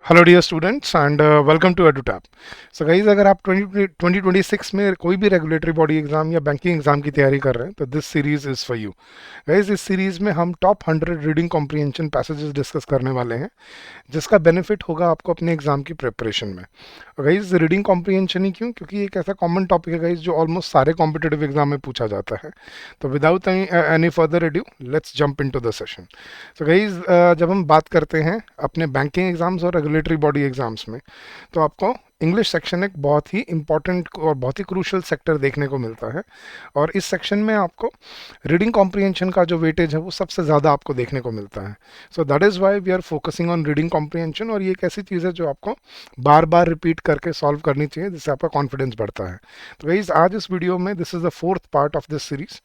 Hello dear students and welcome to Edutap. So guys, अगर आप 2026 में कोई भी रेगुलेटरी बॉडी एग्जाम या बैंकिंग एग्जाम की तैयारी कर रहे हैं तो this series is for you. Guys, इस सीरीज में हम top 100 reading comprehension passages discuss करने वाले हैं, जिसका बेनिफिट होगा आपको अपने एग्जाम की प्रिपरेशन में। गाइज, रीडिंग कॉम्प्रिहेंशन ही क्यों? क्योंकि ये एक ऐसा कॉमन टॉपिक है गाइज जो ऑलमोस्ट सारे कॉम्पिटेटिव एग्जाम में पूछा जाता है। तो without any further edu, let's jump into the session. तो गाइज, जब हम बात करते हैं अपने बैंकिंग एग्जाम्स और रेगुलेटरी बॉडी एग्जाम्स में, तो आपको इंग्लिश सेक्शन एक बहुत ही इंपॉर्टेंट और बहुत ही क्रूशल सेक्टर देखने को मिलता है। और इस सेक्शन में आपको रीडिंग कॉम्प्रिहेंशन का जो वेटेज है वो सबसे ज़्यादा आपको देखने को मिलता है। So that is why we are focusing on reading comprehension. और ये एक ऐसी चीज़ है जो आपको बार बार रिपीट करके सॉल्व करनी चाहिए, जिससे आपका कॉन्फिडेंस बढ़ता है। तो गाइस, आज इस वीडियो में this is the fourth part of this series,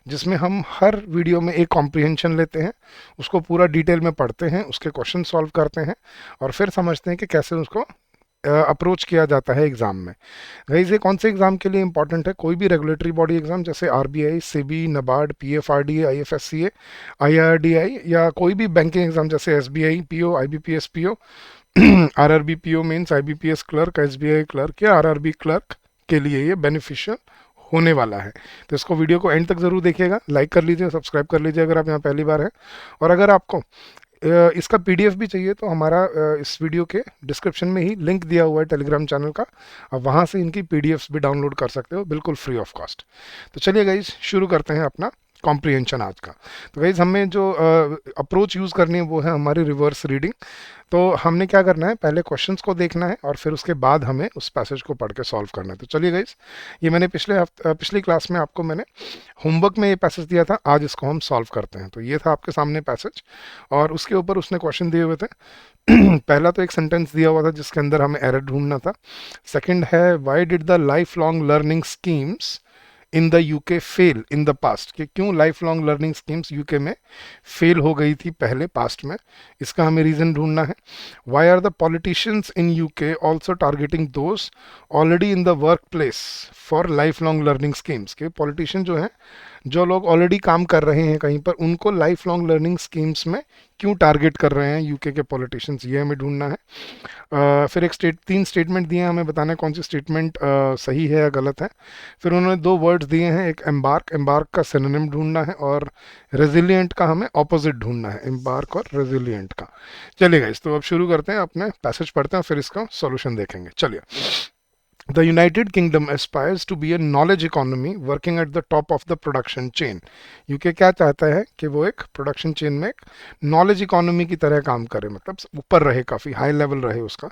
जिसमें हम हर वीडियो में एक कॉम्प्रिहेंशन लेते हैं, उसको पूरा डिटेल में पढ़ते हैं, उसके क्वेश्चन सॉल्व करते हैं और फिर समझते हैं कि कैसे उसको अप्रोच किया जाता है एग्जाम में। गाइस, ये कौन से एग्जाम के लिए इंपॉर्टेंट है? कोई भी रेगुलेटरी बॉडी एग्जाम जैसे RBI, SEBI, NABARD, PFRDA, IFSCA, IRDI, या कोई भी बैंकिंग एग्जाम जैसे SBI PO, IBPS PO, RRB PO means IBPS clerk, SBI clerk या आरआरबी क्लर्क के लिए ये बेनिफिशियल होने वाला है। तो इसको वीडियो को एंड तक जरूर देखिएगा, लाइक कर लीजिए, सब्सक्राइब कर लीजिए अगर आप यहाँ पहली बार हैं। और अगर आपको इसका पीडीएफ भी चाहिए तो हमारा इस वीडियो के डिस्क्रिप्शन में ही लिंक दिया हुआ है टेलीग्राम चैनल का। आप वहाँ से इनकी पीडीएफ्स भी डाउनलोड कर सकते हो, बिल्कुल फ्री ऑफ कॉस्ट। तो चलिए गाइज, शुरू करते हैं अपना कॉम्प्रिहेंशन आज का। तो गाइज, हमें जो अप्रोच यूज़ करनी है वो है हमारी रिवर्स रीडिंग। तो हमने क्या करना है, पहले क्वेश्चंस को देखना है और फिर उसके बाद हमें उस पैसेज को पढ़ के सॉल्व करना है। तो चलिए गाइज, ये मैंने पिछली क्लास में आपको मैंने होमवर्क में ये पैसेज दिया था, आज इसको हम सॉल्व करते हैं। तो ये था आपके सामने पैसेज और उसके ऊपर उसने क्वेश्चन दिए हुए थे। पहला तो एक सेंटेंस दिया हुआ था जिसके अंदर हमें एरर ढूंढना था। सेकंड है, why did the life long learning schemes in the UK fail in the past, कि क्यों life long learning schemes UK में फेल हो गई थी पहले पास्ट में, इसका हमें रीजन ढूंढना है। Why are the politicians in UK also targeting those already in the work place for life long learning schemes, के पॉलिटिशियन जो हैं, जो लोग ऑलरेडी काम कर रहे हैं कहीं पर, उनको लाइफ लॉन्ग लर्निंग स्कीम्स में क्यों टारगेट कर रहे हैं यूके के पॉलिटिशियंस, ये हमें ढूंढना है। फिर तीन स्टेटमेंट दिए हैं, हमें बताना है कौन सी स्टेटमेंट सही है या गलत है। फिर उन्होंने दो वर्ड्स दिए हैं, एक एम्बार्क, एम्बार्क का सिनोनिम ढूंढना है, और रेजिलिएंट का हमें ऑपोजिट ढूंढना है, एम्बार्क और रेजिलिएंट का। चलिए गाइस, तो अब शुरू करते हैं, अपने पैसेज पढ़ते हैं, फिर इसका सॉल्यूशन देखेंगे। चलिए। The United Kingdom aspires to be a knowledge economy working at the top of the production chain. UK क्या चाहता है कि वो एक प्रोडक्शन चेन में एक नॉलेज इकोनॉमी की तरह काम करे, मतलब ऊपर रहे, काफ़ी हाई लेवल रहे उसका।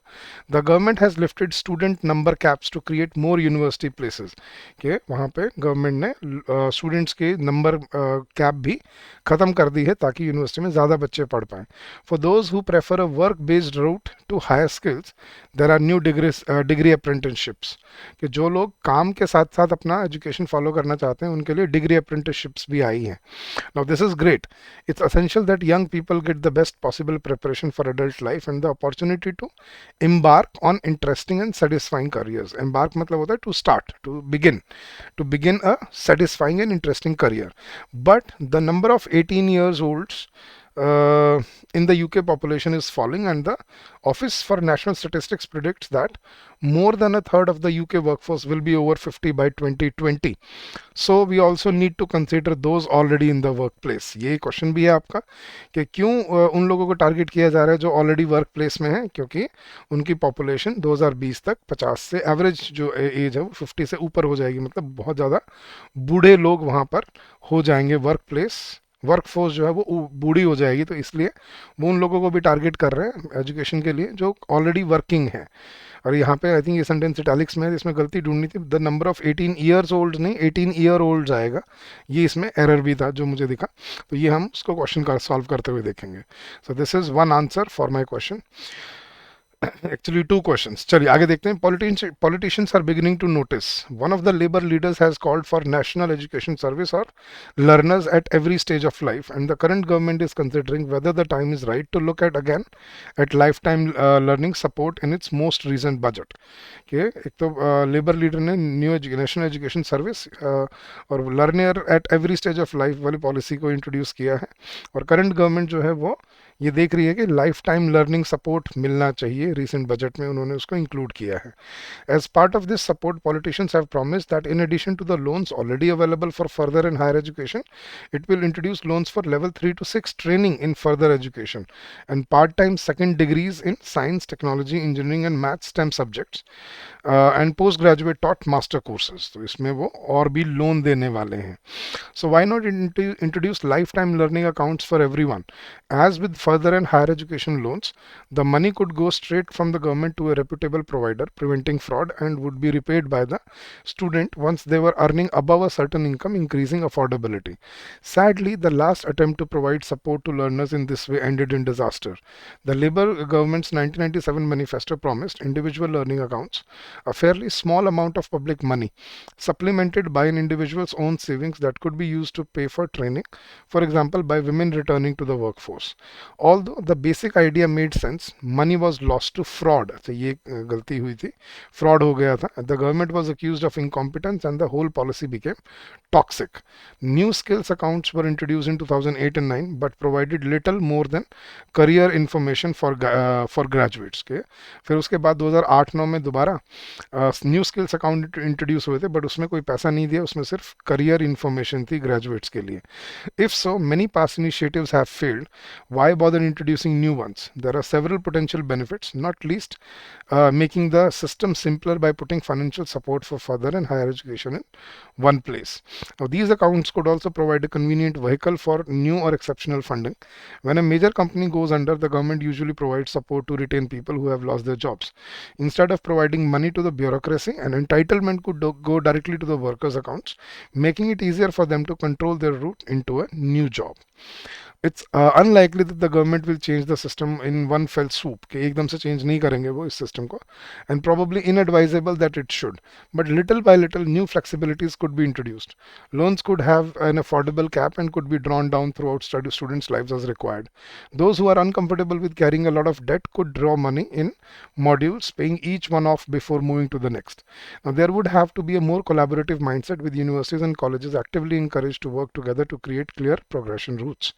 The government has lifted student number caps to create more university places, के वहाँ पे गवर्नमेंट ने स्टूडेंट्स के नंबर कैप भी ख़त्म कर दी है ताकि यूनिवर्सिटी में ज़्यादा बच्चे पढ़ पाएँ। For those who prefer a work based route to higher skills, there are new degree apprenticeships, कि जो लोग काम के साथ साथ अपना एजुकेशन फॉलो करना चाहते हैं उनके लिए डिग्री अप्रेंटिसशिप्स भी आई हैं। Now this is great. It's essential that young people get the best possible preparation for adult life and the opportunity to embark on interesting and satisfying careers. Embark मतलब होता है to start, to begin a satisfying and interesting career. But the number of 18 years olds in the UK population is falling, and the Office for National Statistics predicts that more than a third of the UK workforce will be over 50 by 2020. So we also need to consider those already in the workplace. ये question भी है आपका कि क्यों उन लोगों को target किया जा रहा है जो ऑलरेडी वर्क प्लेस में है, क्योंकि उनकी पॉपुलेशन 2020 तक 50 से, एवरेज जो एज है वो 50 से ऊपर हो जाएगी, मतलब बहुत ज़्यादा बूढ़े लोग वहाँ पर हो जाएंगे, वर्क प्लेस वर्कफोर्स जो है वो बूढ़ी हो जाएगी। तो इसलिए वो उन लोगों को भी टारगेट कर रहे हैं एजुकेशन के लिए जो ऑलरेडी वर्किंग है। और यहाँ पे आई थिंक ये सेंटेंस इटैलिक्स में है, इसमें गलती ढूंढनी थी, the number of 18 years old नहीं, 18 ईयर ओल्ड आएगा, ये इसमें एरर भी था जो मुझे दिखा। तो ये हम उसको क्वेश्चन का सॉल्व करते हुए देखेंगे। So this is one answer for my question, actually two questions. चलिए आगे देखते हैं। Politicians are beginning to notice, one of the labour leaders has called for national education service और learners at every stage of life, and the current government is considering whether the time is right to look at again at lifetime learning support in its most recent budget. कि एक तो labour leader ने national education service और learner at every stage of life वाली policy को introduce किया है, और करंट गवर्नमेंट जो है वो ये देख रही है कि लाइफ टाइम लर्निंग सपोर्ट मिलना चाहिए, रिसेंट बजट में उन्होंने उसको इंक्लूड किया है. As part of this support, politicians have promised that in addition to the loans already available for further and higher education, it will introduce loans for level 3 to 6 training in further education and part-time second degrees in science, technology, engineering and math STEM subjects and postgraduate taught master courses. तो इसमें वो और भी loan देने वाले हैं. So why not introduce lifetime learning accounts for everyone? As with further and higher education loans, the money could go straight from the government to a reputable provider, preventing fraud, and would be repaid by the student once they were earning above a certain income, increasing affordability. Sadly, the last attempt to provide support to learners in this way ended in disaster. The Labour government's 1997 manifesto promised individual learning accounts, a fairly small amount of public money, supplemented by an individual's own savings that could be used to pay for training, for example, by women returning to the workforce. Although the basic idea made sense, money was lost to fraud. तो ये गलती हुई थी, fraud हो गया था. The government was accused of incompetence and the whole policy became toxic. New skills accounts were introduced in 2008 and 9 but provided little more than career information for graduates के. फिर उसके बाद 2008-9 में दोबारा न्यू स्किल्स अकाउंट इंट्रोड्यूस हुए थे, but उसमें कोई पैसा नहीं दिया, उसमें सिर्फ करियर इन्फॉर्मेशन थी ग्रेजुएट्स के लिए. If so many past initiatives have failed, why bother introducing new ones? There are several potential benefits, not least making the system simpler by putting financial support for further and higher education in one place. Now, these accounts could also provide a convenient vehicle for new or exceptional funding. When a major company goes under, the government usually provides support to retain people who have lost their jobs. Instead of providing money to the bureaucracy, an entitlement could go directly to the workers' accounts, making it easier for them to control their route into a new job. It's unlikely that the government will change the system in one fell swoop, कि एकदम से change नहीं करेंगे वो इस system को, and probably inadvisable that it should. But little by little, new flexibilities could be introduced. Loans could have an affordable cap and could be drawn down throughout students' lives as required. Those who are uncomfortable with carrying a lot of debt could draw money in modules, paying each one off before moving to the next. Now, there would have to be a more collaborative mindset, with universities and colleges actively encouraged to work together to create clear progression routes.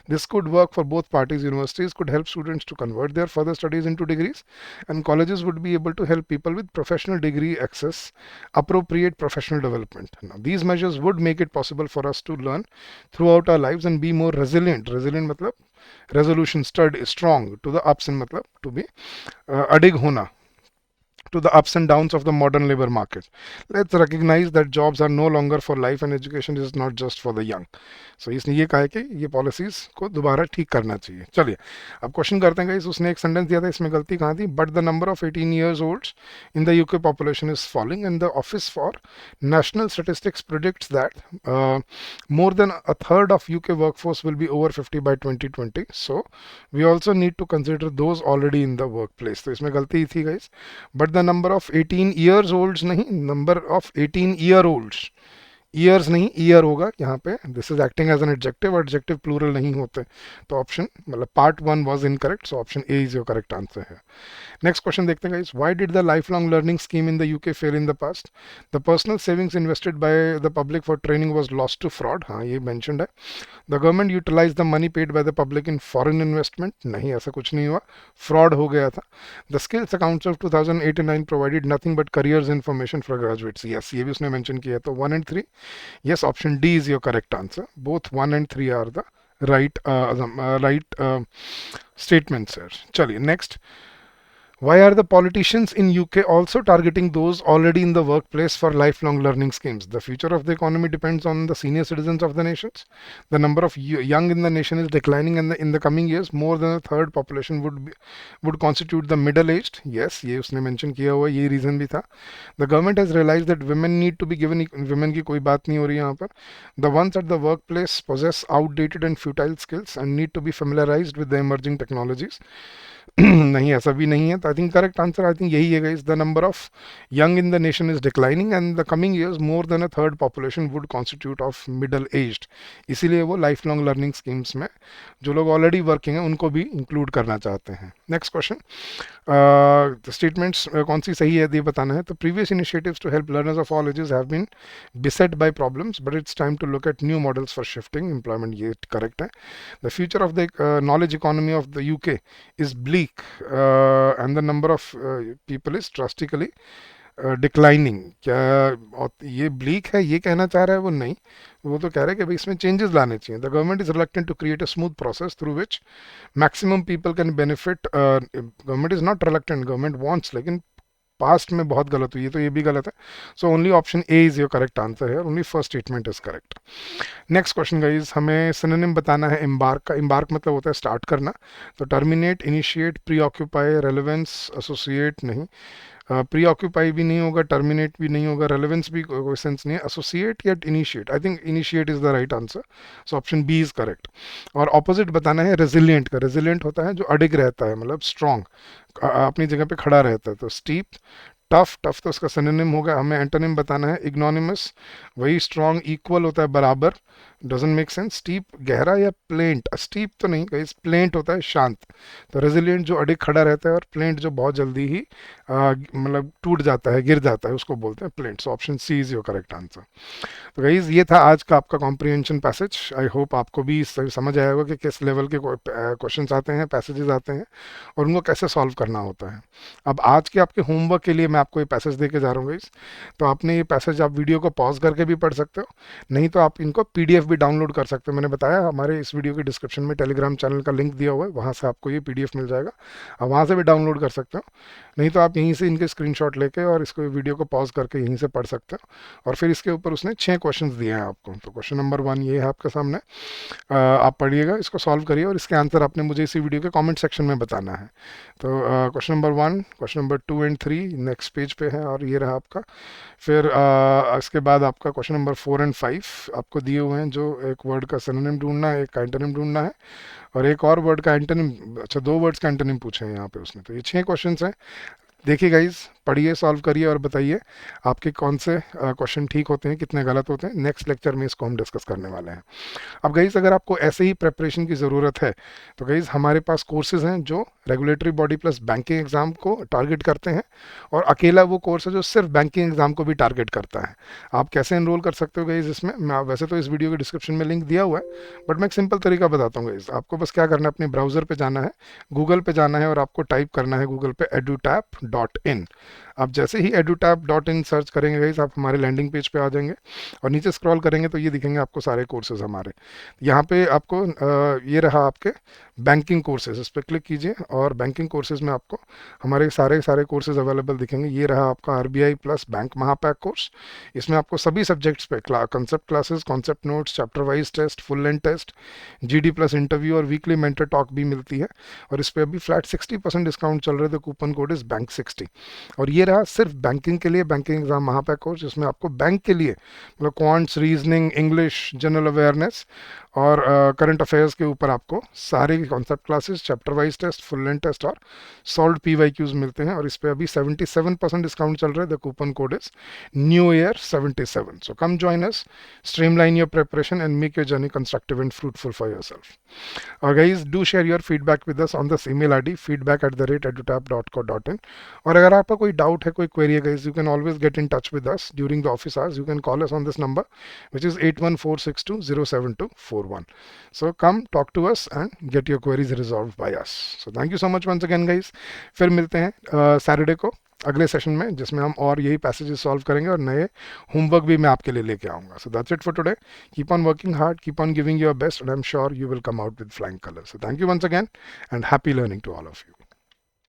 This could work for both parties. Universities could help students to convert their further studies into degrees, and colleges would be able to help people with professional degree access appropriate professional development. Now, these measures would make it possible for us to learn throughout our lives and be more resilient. Resilient मतलब resolution strong to the ups and मतलब to be अडिग होना to the ups and downs of the modern labor market. Let's recognize that jobs are no longer for life and education is not just for the young. So इसने ये कहा है कि ये policies को दोबारा ठीक करना चाहिए. चलिए अब क्वेश्चन करते हैं गाइस. उसने एक सेंटेंस दिया था, इसमें गलती कहाँ थी? But the number of 18 years olds in the UK population is falling, and the Office for National Statistics predicts that more than a third of UK workforce will be over 50 by 2020. So we also need to consider those already in the workplace. तो इसमें गलती थी guys. But the number of 18 years olds नहीं, number of 18 year olds. Years नहीं, year होगा यहाँ पे. This is acting as an adjective, adjective plural नहीं होते. तो ऑप्शन मतलब part 1 was incorrect, so option A is your correct answer है. नेक्स्ट क्वेश्चन देखते हैं guys. Why did the life long learning scheme in the UK fail in the past? The personal savings invested by the public for training was lost to fraud. हाँ, ये mentioned है. The government utilise the money paid by the public in foreign investment. नहीं, ऐसा कुछ नहीं हुआ, fraud हो गया था. The skills accounts of 2008 and 9 provided nothing but careers information for graduates. Yes, ये भी उसने मेंशन किया. तो 1 and 3, yes, option D is your correct answer. Both 1 and 3 are the right statements here. चलिए next. Why are the politicians in UK also targeting those already in the workplace for lifelong learning schemes? The future of the economy depends on the senior citizens of the nations. The number of young in the nation is declining, and in the coming years, more than a third population would constitute the middle-aged. Yes, ये उसने mention किया हुआ, ये reason भी था. The government has realized that women need to be given. Women की कोई बात नहीं हो रही यहाँ पर. The ones at the workplace possess outdated and futile skills and need to be familiarized with the emerging technologies. नहीं, ऐसा भी नहीं है. तो I think correct answer I think यही है guys. The number of young in the nation is declining and the coming years more than a third population would constitute of middle aged. इसीलिए वो लाइफ लॉन्ग लर्निंग स्कीम्स में जो लोग already working हैं उनको भी इंक्लूड करना चाहते हैं. Next question. स्टेटमेंट्स कौन सी सही है ये बताना है. तो previous initiatives to help learners of all ages have been beset by problems, but it's time to look at new models for shifting employment. ये करेक्ट है. The future of the knowledge economy of the UK is bleak, and the number of people is drastically declining. क्या ये bleak है ये कहना चाह रहा है वो? नहीं, वो तो कह रहा है कि भाई इसमें चेंजेस लाने चाहिए. The government is reluctant to create a smooth process through which maximum people can benefit. Government is not reluctant, government wants, लेकिन पास्ट में बहुत गलत हुई है, तो ये भी गलत है. So only option A is your correct answer है, only first statement is correct. Next question guys, हमें सिनोनिम बताना है एम्बार्क का. एम्बार्क मतलब होता है स्टार्ट करना. तो terminate, initiate, pre occupy, relevance, associate नहीं, प्री ऑक्यूपाई भी नहीं होगा, टर्मिनेट भी नहीं होगा, रेलेवेंस भी कोई सेंस नहीं है, एसोसिएट या initiate. I think initiate is the right answer, so option b is correct. और ऑपोजिट बताना है रेजिलिएंट का. रेजिलिएंट होता है जो अडिग रहता है, मतलब स्ट्रॉन्ग, अपनी जगह पे खड़ा रहता है. तो स्टीप, टफ, टफ तो उसका सिनोनिम होगा. हमें एंटोनिम बताना है इग्नोनिमस, वही स्ट्रॉन्ग, इक्वल होता है बराबर, डजंट मेक सेंस. स्टीप गहरा या प्लेंट, स्टीप तो नहीं गाइस, प्लेंट होता है शांत. तो रेजिलिएंट जो अडिग खड़ा रहता है, और प्लेंट जो बहुत जल्दी ही मतलब टूट जाता है, गिर जाता है, उसको बोलते हैं pliant. So option c is your correct answer. तो गाइज ये था आज का आपका कॉम्प्रिहेंशन पैसेज. आई होप आपको भी समझ आया होगा कि किस लेवल के क्वेश्चन आते हैं, पैसेजेस आते हैं, और उनको कैसे सॉल्व करना होता है. अब आज के आपके होमवर्क के लिए मैं आपको ये पैसेज दे के जा रहा हूँ गाइज. तो आपने ये पैसेज आप वीडियो को पॉज करके भी पढ़ सकते हो, नहीं तो आप इनको पीडीएफ भी डाउनलोड कर सकते हो. मैंने बताया हमारे इस वीडियो के डिस्क्रिप्शन में टेलीग्राम चैनल का लिंक दिया हुआ है, वहाँ से आपको ये पीडीएफ मिल जाएगा, आप वहाँ से भी डाउनलोड कर सकते हो. नहीं तो आप यहीं से इनके स्क्रीनशॉट लेके और इसको वीडियो को पॉज करके यहीं से पढ़ सकते हो. और फिर इसके ऊपर उसने 6 क्वेश्चंस दिए हैं आपको. तो क्वेश्चन नंबर 1 ये है आपके सामने, आप पढ़िएगा, इसको सॉल्व करिए, और इसके आंसर आपने मुझे इसी वीडियो के कमेंट सेक्शन में बताना है. तो question number 1, question number 2 and 3 next page पे है, और ये रहा आपका. फिर इसके बाद आपका क्वेश्चन नंबर 4 एंड 5 आपको दिए हुए हैं, जो एक वर्ड का सिनोनिम ढूंढना है, एक का एंटोनिम ढूंढना है, और एक और वर्ड का एंटोनिम. अच्छा, 2 वर्ड्स का एंटोनिम पूछे हैं यहाँ पे उसने. तो ये 6 क्वेश्चन हैं. देखिए गाइज, पढ़िए, सॉल्व करिए, और बताइए आपके कौन से क्वेश्चन ठीक होते हैं, कितने गलत होते हैं. नेक्स्ट लेक्चर में इसको हम डिस्कस करने वाले हैं. अब गाइज अगर आपको ऐसे ही प्रेपरेशन की ज़रूरत है, तो गाइज हमारे पास कोर्सेज हैं जो regulatory body plus banking exam को टारगेट करते हैं, और अकेला वो कोर्स है जो सिर्फ बैंकिंग एग्जाम को भी टारगेट करता है. आप कैसे एनरोल कर सकते हो गाइज इसमें, मैं वैसे तो इस वीडियो के डिस्क्रिप्शन में लिंक दिया हुआ है, बट मैं एक सिंपल तरीका बताता हूँ गाइज. आपको बस क्या करना है, अपने ब्राउजर पर जाना है, गूगल पे जाना है, और आपको टाइप करना है गूगल पे edutap.in. आप जैसे ही edutap.in सर्च करेंगे गाइस, आप हमारे लैंडिंग पेज पे आ जाएंगे, और नीचे स्क्रॉल करेंगे तो ये दिखेंगे आपको सारे कोर्सेज हमारे. यहाँ पे आपको ये रहा आपके बैंकिंग कोर्सेज, इस पर क्लिक कीजिए, और बैंकिंग कोर्सेज में आपको हमारे सारे कोर्सेज अवेलेबल दिखेंगे. ये रहा आपका आरबीआई प्लस बैंक महापैक कोर्स. इसमें आपको सभी सब्जेक्ट्स पे concept classes, concept notes, chapter wise test, full length test, GD plus interview, और वीकली मेंटर टॉक भी मिलती है. और इस पर अभी फ्लैट 60% डिस्काउंट चल रहा है, तो कूपन कोड इज बैंक60. और ये रहा सिर्फ बैंकिंग के लिए बैंकिंग एग्जाम महापैक कोर्स, जिसमें आपको बैंक के लिए मतलब quants, reasoning, English, general awareness, और करंट अफेयर्स के ऊपर आपको सारे concept classes, chapter wise test, full length test, और सॉल्व पीवाईक्यूज मिलते हैं. और इस पे अभी 77% डिस्काउंट चल रहा है. The coupon code is new year 77. So come join us, streamline your preparation, and make your journey constructive and fruitful for yourself. Guys do share your feedback with us on this email ID feedback@edutap.co.in. और अगर आपका कोई doubt है, कोई query है guys, you can always get in touch with us during the office hours. You can call us on this number which is 8146207241. So come talk to us and get your queries resolved by us. So thank you so much once again guys. फिर मिलते हैं Saturday को अगले session में, जिसमें हम और यही पैसेजेस सॉल्व करेंगे, और नए होमवर्क भी मैं आपके लिए लेके आऊँगा. So that's it for today. Keep on working hard, keep on giving your best, and I am sure you will come out with flying colours. So thank you once again, and happy learning to all of you.